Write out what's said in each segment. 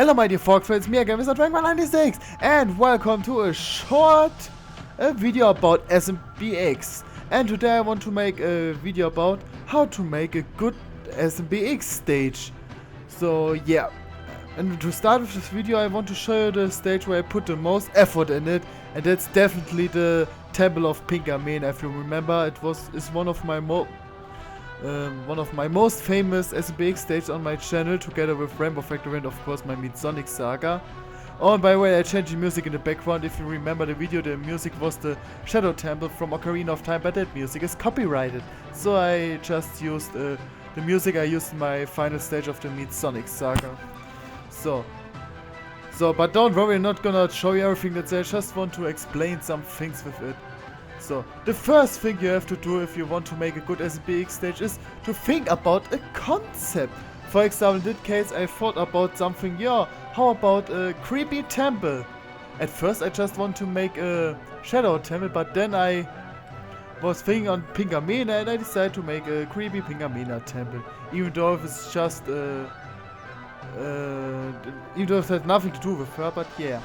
Hello my dear folks, it's me again, Mr. Dragon96, and welcome to a short video about SMBX. And today I want to make a video about how to make a good SMBX stage. So yeah, and to start with this video I want to show you the stage where I put the most effort in it, and that's definitely the Temple of Pinkamen. If you remember, it's one of my most famous SMBX stages on my channel, together with Rainbow Factory and of course my Sonic Saga. Oh, and by the way, I changed the music in the background. If you remember the video, the music was the Shadow Temple from Ocarina of Time, but that music is copyrighted. So I just used the music I used in my final stage of the Sonic Saga. But don't worry, I'm not gonna show you everything that's there, I just want to explain some things with it. So, the first thing you have to do if you want to make a good SMBX stage is to think about a concept. For example, in this case I thought about something, how about a creepy temple? At first I just want to make a shadow temple, but then I was thinking on Pinkamena and I decided to make a creepy Pinkamena temple. Even though it's just, even though it has nothing to do with her, but yeah.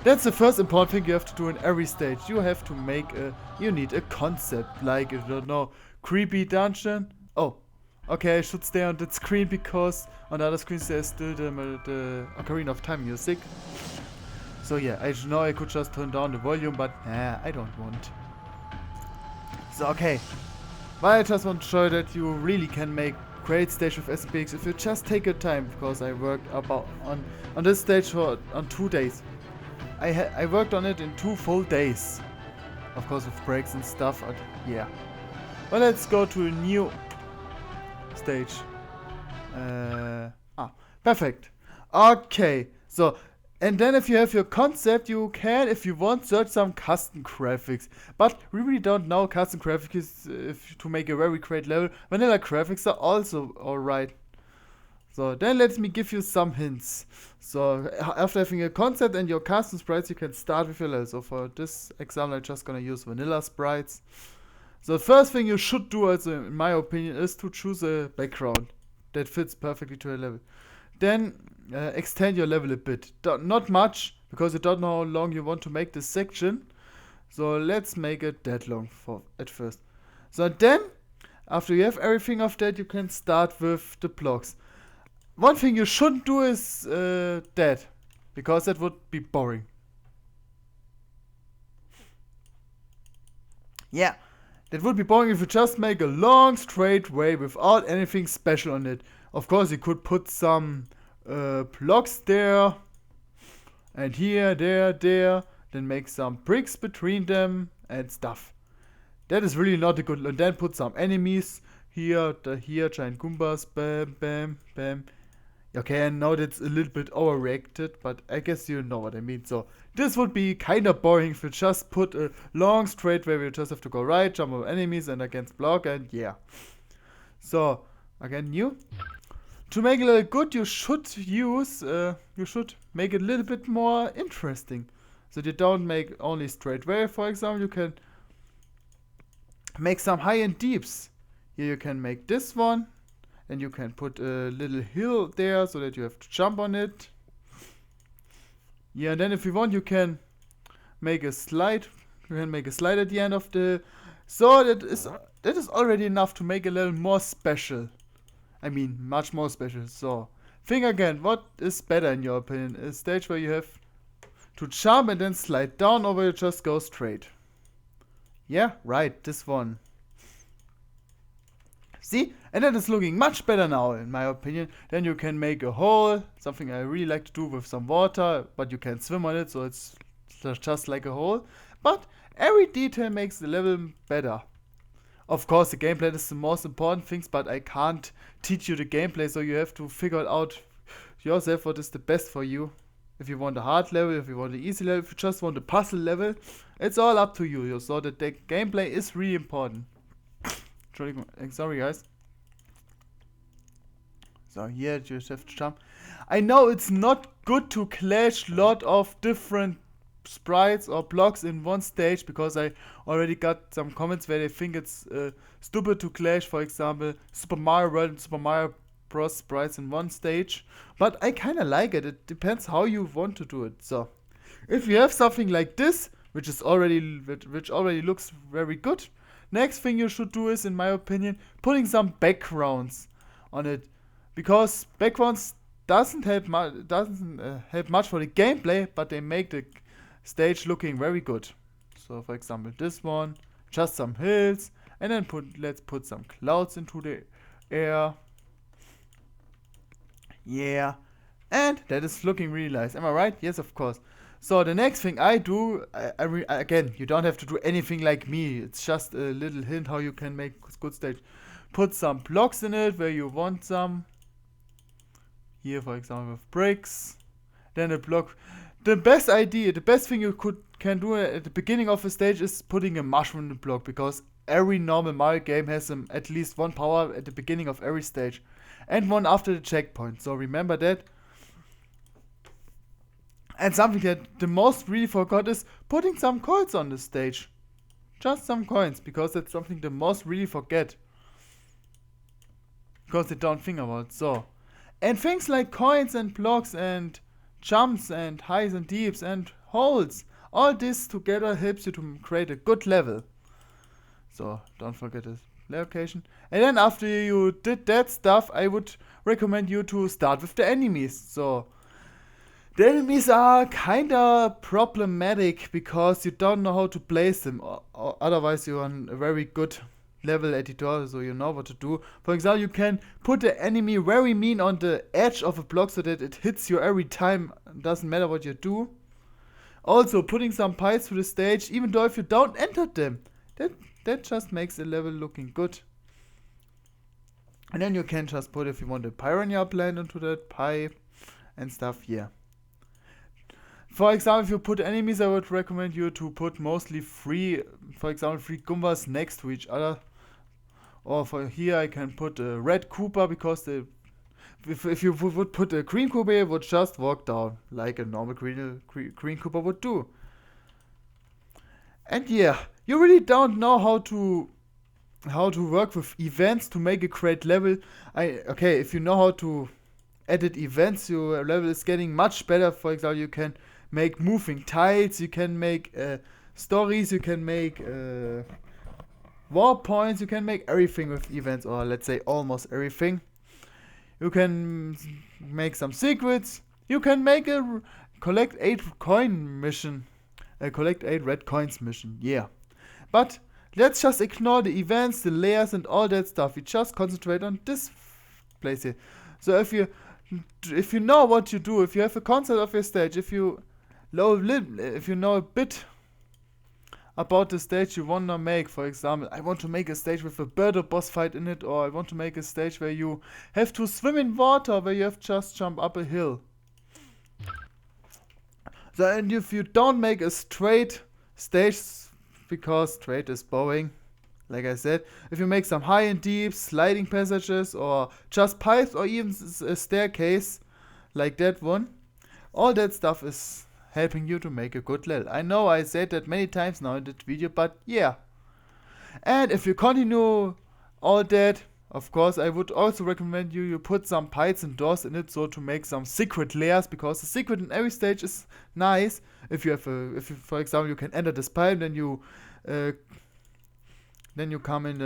That's the first important thing you have to do in every stage. You have to make you need a concept, like, I don't know, creepy dungeon. Oh, okay, I should stay on that screen because on the other screen there's still the Ocarina of Time music. So yeah, I know I could just turn down the volume, but I don't want. So okay, but I just want to show you that you really can make great stage with SMBX if you just take your time, because I worked on this stage on 2 days. I worked on it in 2 full days. Of course with breaks and stuff, but yeah. Well, let's go to a new stage. Perfect. Okay, so, and then if you have your concept, you can, if you want, search some custom graphics. But we really don't know custom graphics to make a very great level. Vanilla graphics are also alright. So then let me give you some hints. So after having a concept and your custom sprites, you can start with your level. So for this example, I'm just gonna use vanilla sprites. So the first thing you should do, also in my opinion, is to choose a background that fits perfectly to your level. Then extend your level a bit. Not much, because you don't know how long you want to make this section. So let's make it that long at first. So then, after you have everything of that, you can start with the blocks. One thing you shouldn't do is that, because that would be boring. Yeah, that would be boring if you just make a long straight way without anything special on it. Of course, you could put some blocks there, and here, there, then make some bricks between them and stuff. That is really not a good. And then put some enemies here, giant Goombas, bam, bam, bam. Okay, I know that's a little bit overreacted, but I guess you know what I mean. So this would be kind of boring if you just put a long straight way where you just have to go right, jump over enemies and against block, and yeah. So again, new. To make it a little good, you should make it a little bit more interesting. So you don't make only straight way. For example, you can make some high and deeps. Here you can make this one. And you can put a little hill there so that you have to jump on it. Yeah, and then if you want, you can make a slide. You can make a slide at the end of the. So that is already enough to make a little more special. I mean, much more special. So think again. What is better in your opinion? A stage where you have to jump and then slide down, or where you just go straight? Yeah, right. This one. See? And that is looking much better now, in my opinion. Then you can make a hole, something I really like to do with some water, but you can swim on it, so it's just like a hole. But every detail makes the level better. Of course, the gameplay is the most important things, but I can't teach you the gameplay, so you have to figure it out yourself what is the best for you. If you want a hard level, if you want an easy level, if you just want a puzzle level, it's all up to you. So the gameplay is really important. Sorry guys. So here you just have to jump. I know it's not good to clash lot of different sprites or blocks in one stage, because I already got some comments where they think it's stupid to clash, for example, Super Mario World and Super Mario boss sprites in one stage, but I kinda like it. It depends how you want to do it. So, if you have something like this, which already looks very good, next thing you should do is, in my opinion, putting some backgrounds on it, because backgrounds doesn't help much for the gameplay, but they make the stage looking very good. So, for example, this one, just some hills, and then let's put some clouds into the air. Yeah, and that is looking really nice. Am I right? Yes, of course. So the next thing I do, again, you don't have to do anything like me. It's just a little hint how you can make a good stage. Put some blocks in it where you want some. Here, for example, with bricks. Then a block. The best thing you can do at the beginning of a stage is putting a mushroom in the block, because every normal Mario game has at least one power at the beginning of every stage, and one after the checkpoint. So remember that. And something that the most really forgot is putting some coins on the stage. Just some coins, because that's something the most really forget. Because they don't think about it. So, and things like coins and blocks and jumps and highs and deeps and holes. All this together helps you to create a good level. So, don't forget the location. And then after you did that stuff, I would recommend you to start with the enemies. So, the enemies are kinda problematic because you don't know how to place them. Or otherwise, you're on a very good level editor, so you know what to do. For example, you can put the enemy very mean on the edge of a block so that it hits you every time. Doesn't matter what you do. Also, putting some pipes to the stage, even though if you don't enter them, that just makes the level looking good. And then you can just put, if you want, a piranha plant into that pipe and stuff. Yeah. For example, if you put enemies, I would recommend you to put mostly three Goombas next to each other. Or for here, I can put a red Koopa, because if you would put a green Koopa, it would just walk down like a normal green Koopa would do. And yeah, you really don't know how to work with events to make a great level. If you know how to edit events, your level is getting much better. For example, you can make moving tiles, you can make stories, you can make war points, you can make everything with events, or let's say almost everything. You can make some secrets, you can make a collect 8 coin mission, collect 8 red coins mission, yeah. But let's just ignore the events, the layers and all that stuff. We just concentrate on this place here. So if you know what you do, if you have a concept of your stage, if you know a bit about the stage you want to make, for example, I want to make a stage with a bird boss fight in it, or I want to make a stage where you have to swim in water, where you have to just jump up a hill. So, and if you don't make a straight stage, because straight is boring, like I said, if you make some high and deep, sliding passages, or just pipes, or even a staircase, like that one, all that stuff is helping you to make a good level. I know I said that many times now in that video, but yeah. And if you continue all that, of course, I would also recommend you put some pipes and doors in it, so to make some secret layers, because the secret in every stage is nice. If you for example, you can enter this pipe, then you come in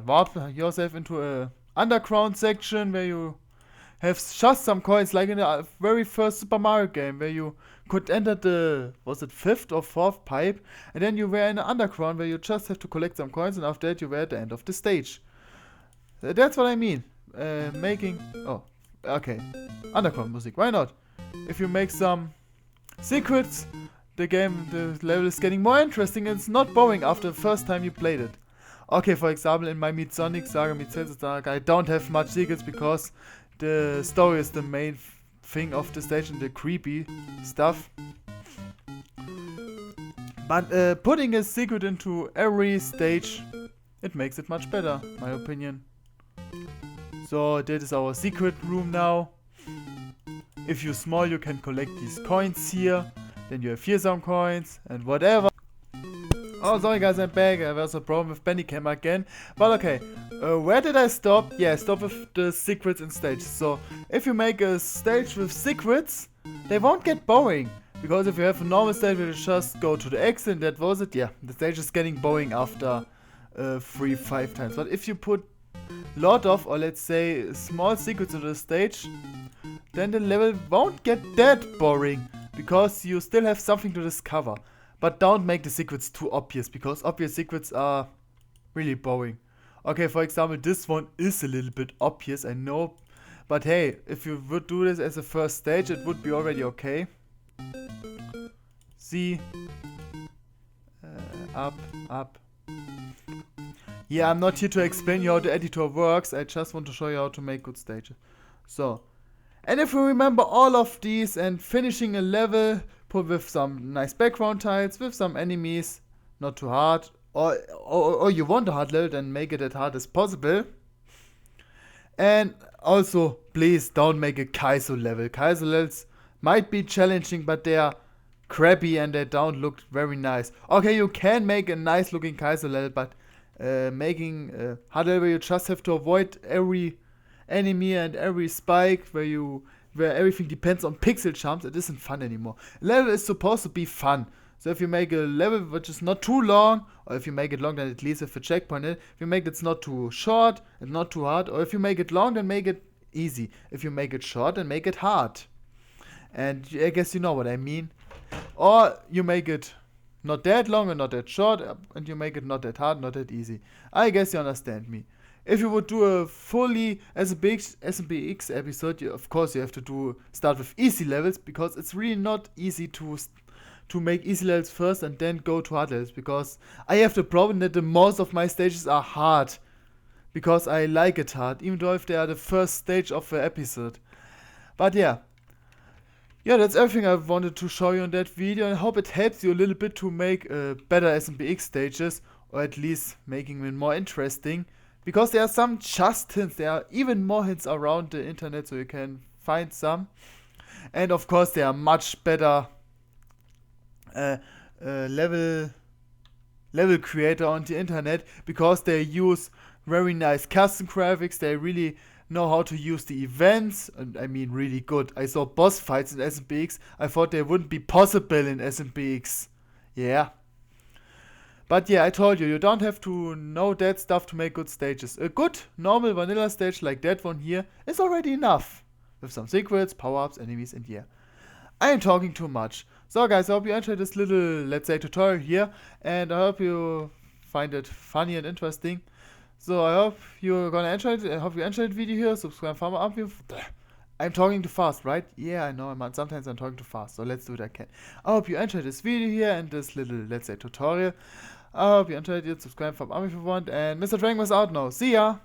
warp yourself into a underground section where you have just some coins, like in the very first Super Mario game, where you could enter the, was it 5th or 4th pipe, and then you were in the underground where you just have to collect some coins, and after that you were at the end of the stage. That's what I mean. Underground music, why not? If you make some secrets, the level is getting more interesting, and it's not boring after the first time you played it. Okay, for example, in my Meet Sonic Saga, Meet Zelda Saga, I don't have much secrets, because the story is the main thing of the stage and the creepy stuff. But putting a secret into every stage, it makes it much better, my opinion. So that is our secret room now. If you're small, you can collect these coins here. Then you have here some coins and whatever. Oh, sorry guys, I'm back. There was a problem with Bandicam again. But okay, Where did I stop? Yeah, stop with the secrets and stages. So, if you make a stage with secrets, they won't get boring. Because if you have a normal stage where you just go to the exit and that was it, yeah, the stage is getting boring after 3-5 times. But if you put lot of, or let's say, small secrets into the stage, then the level won't get that boring. Because you still have something to discover. But don't make the secrets too obvious, because obvious secrets are really boring. Okay, for example, this one is a little bit obvious, I know. But hey, if you would do this as a first stage, it would be already okay. See? Up, up. Yeah, I'm not here to explain you how the editor works. I just want to show you how to make good stages. So, and if you remember all of these and finishing a level, put with some nice background tiles, with some enemies, not too hard. Or you want a hard level, then make it as hard as possible. And also, please don't make a Kaizo level. Kaizo levels might be challenging, but they are crappy and they don't look very nice. Okay, you can make a nice looking Kaizo level, but making a hard level, you just have to avoid every enemy and every spike where everything depends on pixel jumps. It isn't fun anymore. A level is supposed to be fun. So if you make a level which is not too long, or if you make it long, then at least with a checkpoint in it. If you make it not too short and not too hard, or if you make it long, then make it easy. If you make it short, then make it hard. And I guess you know what I mean. Or you make it not that long and not that short, and you make it not that hard, not that easy. I guess you understand me. If you would do a fully SMBX episode, of course you have to start with easy levels, because it's really not easy to make easy levels first and then go to hard levels, because I have the problem that the most of my stages are hard, because I like it hard, even though if they are the first stage of the episode. But yeah, that's everything I wanted to show you in that video, and I hope it helps you a little bit to make better SMBX stages, or at least making them more interesting, because there are some just hints, there are even more hints around the internet, so you can find some. And of course there are much better level creator on the internet, because they use very nice custom graphics. They really know how to use the events, and I mean really good. I saw boss fights in SMBX. I thought they wouldn't be possible in SMBX. Yeah. But yeah, I told you, you don't have to know that stuff to make good stages. A good normal vanilla stage like that one here is already enough, with some secrets, power-ups, enemies, and yeah. I am talking too much. So guys, I hope you enjoyed this little, let's say, tutorial here, and I hope you find it funny and interesting. So I hope you're gonna enjoy it. I hope you enjoyed the video here. Subscribe, thumb up. I'm talking too fast, right? Yeah, I know. Sometimes I'm talking too fast. So let's do it again. I hope you enjoyed this video here and this little, let's say, tutorial. I hope you enjoyed it. Subscribe, thumb up if you want. And Mr. Dragon was out now. See ya!